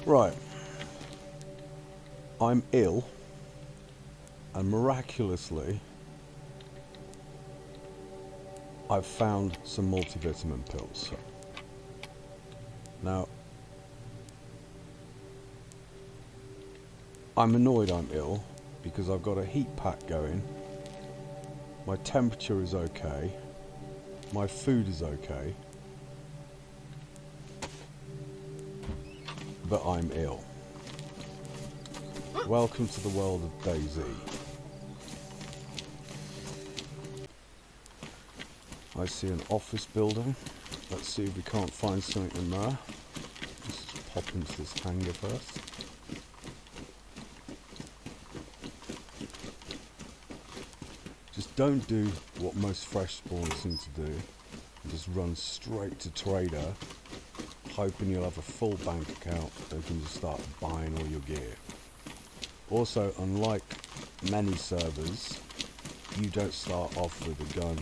Right. I'm ill, and miraculously, I've found some multivitamin pills. Now, I'm annoyed I'm ill because I've got a heat pack going. My temperature is okay. My food is okay. But I'm ill. Welcome to the world of DayZ. I see an office building. Let's see if we can't find something in there. Just pop into this hangar first. Just don't do what most fresh spawners seem to do. Just run straight to trader, hoping you'll have a full bank account so you can just start buying all your gear. Also, unlike many servers, you don't start off with a gun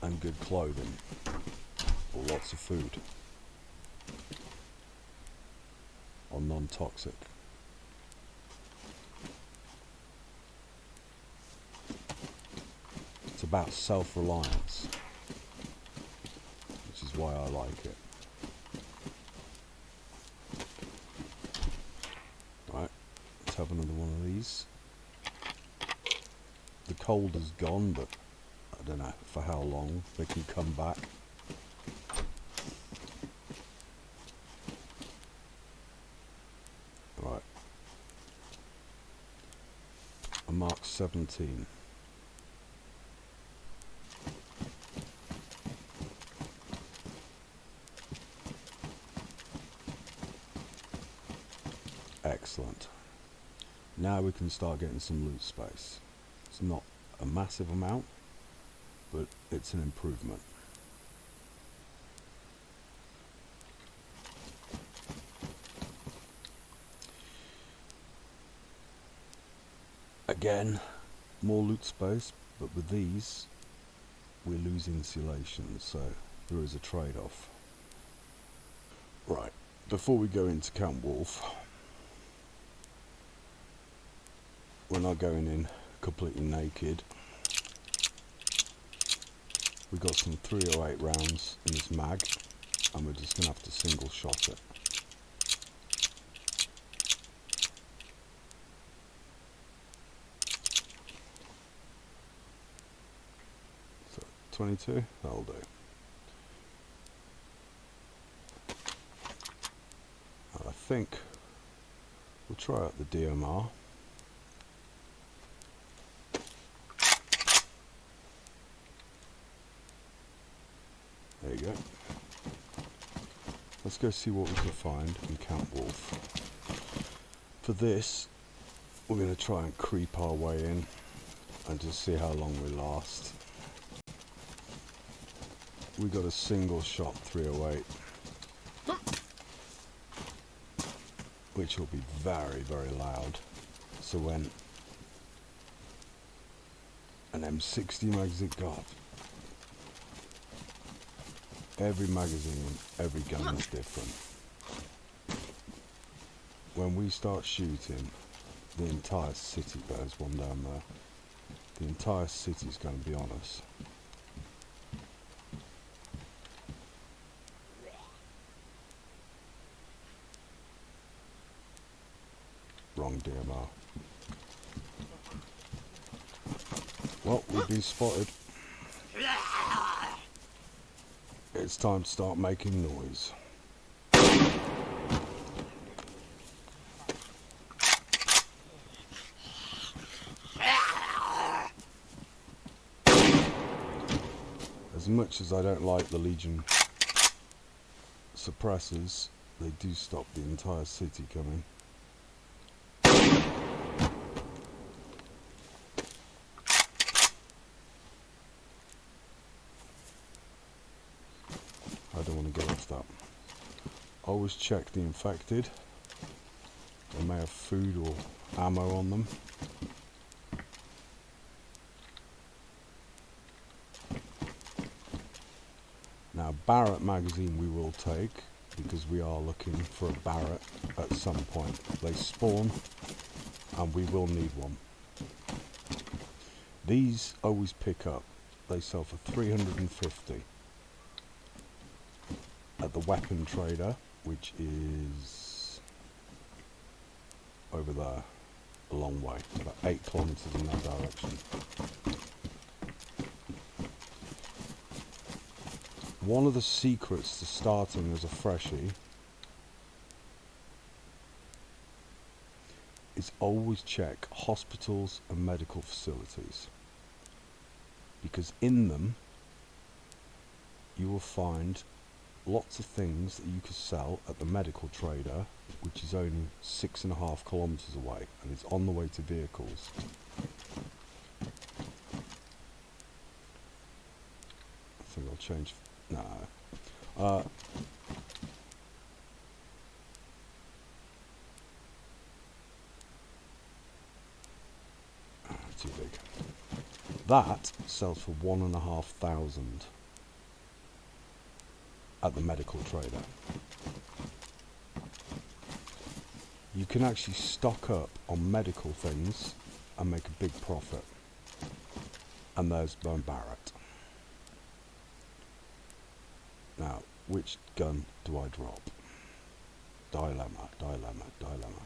and good clothing or lots of food or non-toxic. It's about self-reliance, which is why I like it. Right, let's have another one of these. The cold is gone, but I don't know for how long they can come back. Right. A Mark 17. Excellent. Now we can start getting some loot space. It's not a massive amount, but it's an improvement. Again, more loot space, but with these we lose insulation, so there is a trade-off. Right, before we go into Camp Wolf, we're not going in completely naked. We got some 308 rounds in this mag, and we're just gonna have to single shot it. So 22, that'll do. And I think we'll try out the DMR. There you go. Let's go see what we can find in Camp Wolf. For this, we're going to try and creep our way in and just see how long we last. We got a single shot 308, which will be very, very loud. So when an M60 magazine, God, every magazine, every gun is different. When we start shooting, the entire city, there's one down there, the entire city's going to be on us. Wrong DMR. Well, we've been spotted. It's time to start making noise. As much as I don't like the Legion suppressors, they do stop the entire city coming. I don't want to get off that. Always check the infected. They may have food or ammo on them. Now, Barrett magazine we will take. because we are looking for a Barrett at some point. They spawn and we will need one. These always pick up. They sell for 350 at the weapon trader, which is over there, a long way, about 8 kilometers in that direction. One of the secrets to starting as a freshie is always check hospitals and medical facilities, because in them you will find lots of things that you could sell at the medical trader, which is only 6.5 kilometers away and it's on the way to vehicles. I think I'll change. No. Too big. That sells for 1,500 at the medical trader. You can actually stock up on medical things and make a big profit. And there's Bone Barrett. Now, which gun do I drop? Dilemma, dilemma, dilemma.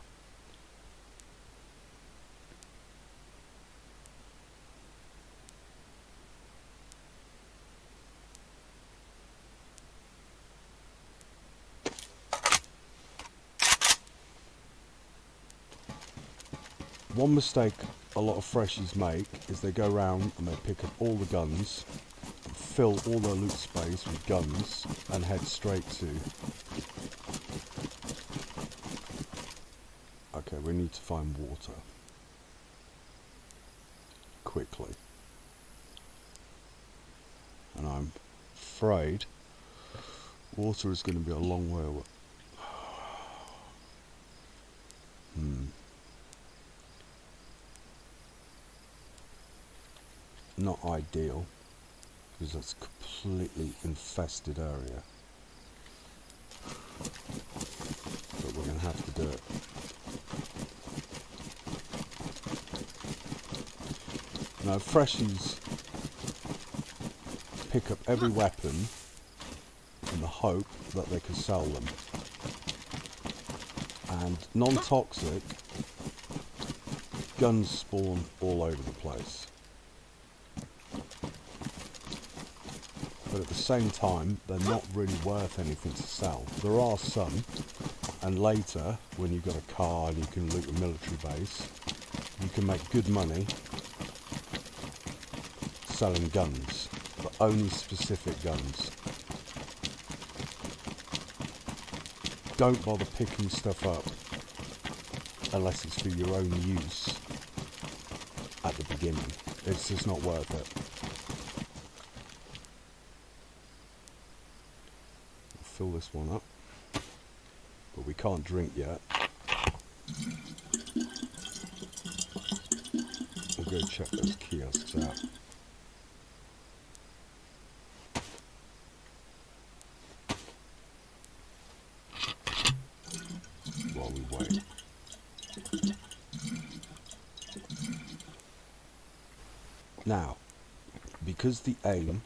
One mistake a lot of freshies make is they go around and they pick up all the guns, fill all their loot space with guns, and head straight to... Okay, we need to find water. Quickly. And I'm afraid water is going to be a long way away. Not ideal, because that's a completely infested area. But we're going to have to do it. Now, freshies pick up every weapon in the hope that they can sell them. And non-toxic guns spawn all over the place. But at the same time, they're not really worth anything to sell. There are some, and later, when you've got a car and you can loot a military base, you can make good money selling guns, but only specific guns. Don't bother picking stuff up unless it's for your own use at the beginning. It's just not worth it. Fill this one up, but we can't drink yet. We'll go check those kiosks out. While we wait. Now, because the aim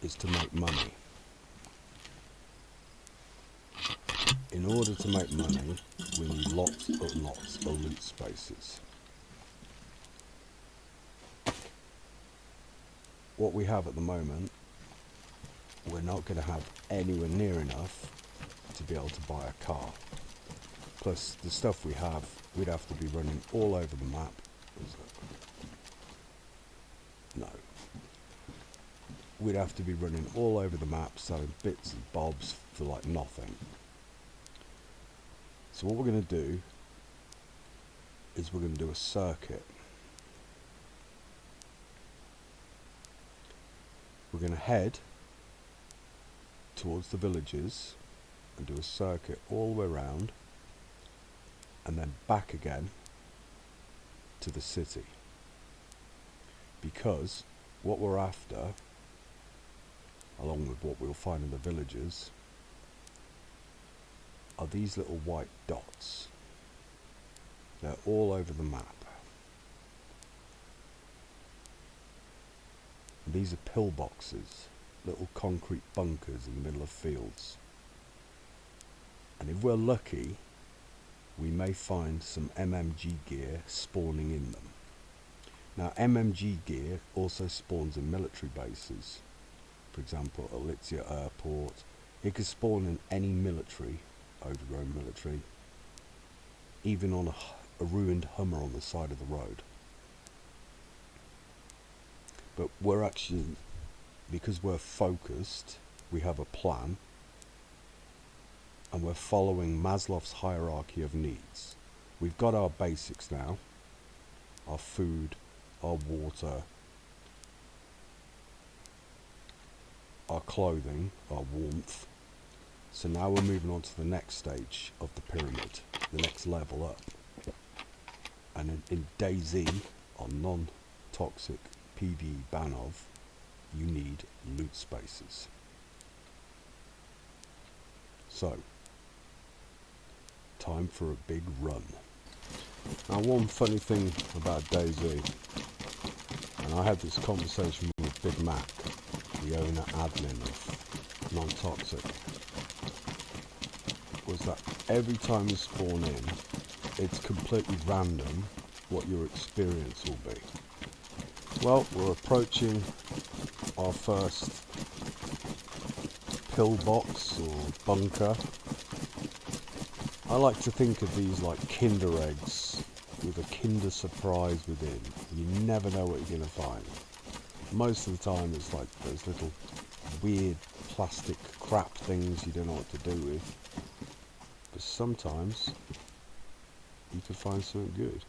is to make money, in order to make money, we need lots and lots of loot spaces. What we have at the moment, we're not going to have anywhere near enough to be able to buy a car. Plus, the stuff we have, we'd have to be running all over the map. No. We'd have to be running all over the map, selling bits and bobs for like nothing. So what we're going to do is we're going to do a circuit. We're going to head towards the villages and do a circuit all the way around and then back again to the city. Because what we're after, along with what we'll find in the villages, are these little white dots. They're all over the map. These are pillboxes, little concrete bunkers in the middle of fields. And if we're lucky, we may find some MMG gear spawning in them. Now, MMG gear also spawns in military bases. For example, at Litsya Airport. It could spawn in any military, overgrown military, even on a ruined Hummer on the side of the road. But we're actually, because we're focused, we have a plan, and we're following Maslow's hierarchy of needs. We've got our basics now, our food, our water, our clothing, our warmth. So now we're moving on to the next stage of the pyramid, the next level up. And in DayZ, on Non-Toxic PVE Banov, you need loot spaces. So, time for a big run. Now, one funny thing about DayZ, and I had this conversation with Big Mac, the owner admin of Non-Toxic, was that every time you spawn in, it's completely random what your experience will be. Well, we're approaching our first pillbox or bunker. I like to think of these like Kinder eggs with a Kinder surprise within. You never know what you're going to find. Most of the time it's like those little weird plastic crap things you don't know what to do with. But sometimes you can find something good.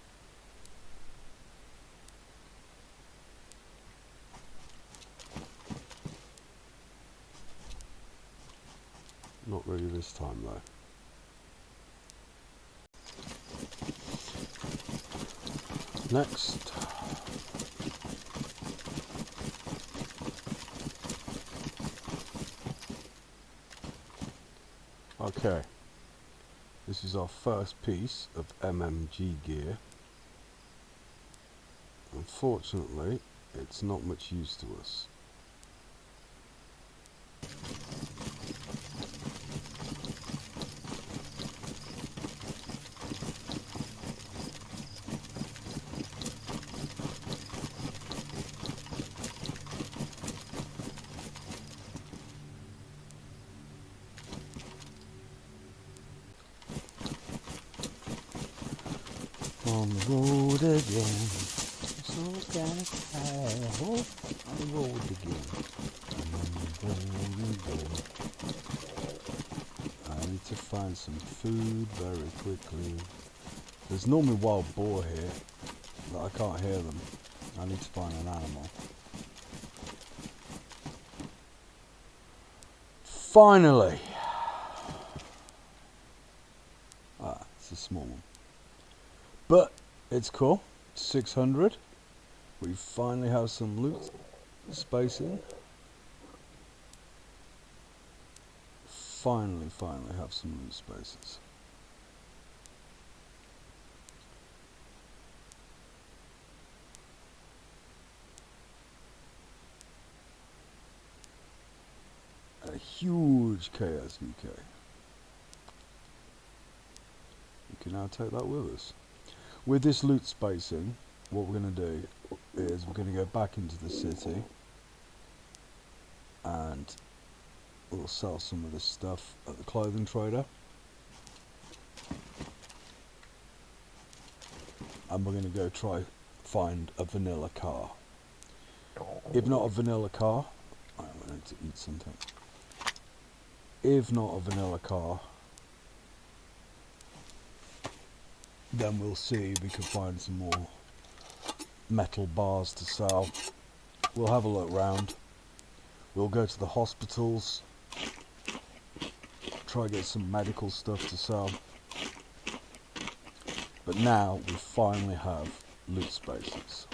Not really this time though. Next. Okay. This is our first piece of MMG gear. Unfortunately, it's not much use to us. On the road again, someone's got a fire. On the road again, I need to find some food very quickly. There's normally wild boar here, but I can't hear them. I need to find an animal. Finally! Ah, it's a small one. But it's cool. 600. We finally have some loot spacing. Finally have some loot spaces. A huge KSVK. You can now take that with us. With this loot spacing, what we're going to do is we're going to go back into the city and we'll sell some of this stuff at the clothing trader, and we're going to go try find a vanilla car. If not a vanilla car, I need to eat something. If not a vanilla car, then we'll see if we can find some more metal bars to sell. We'll have a look round. We'll go to the hospitals, try to get some medical stuff to sell. But now we finally have loot spaces.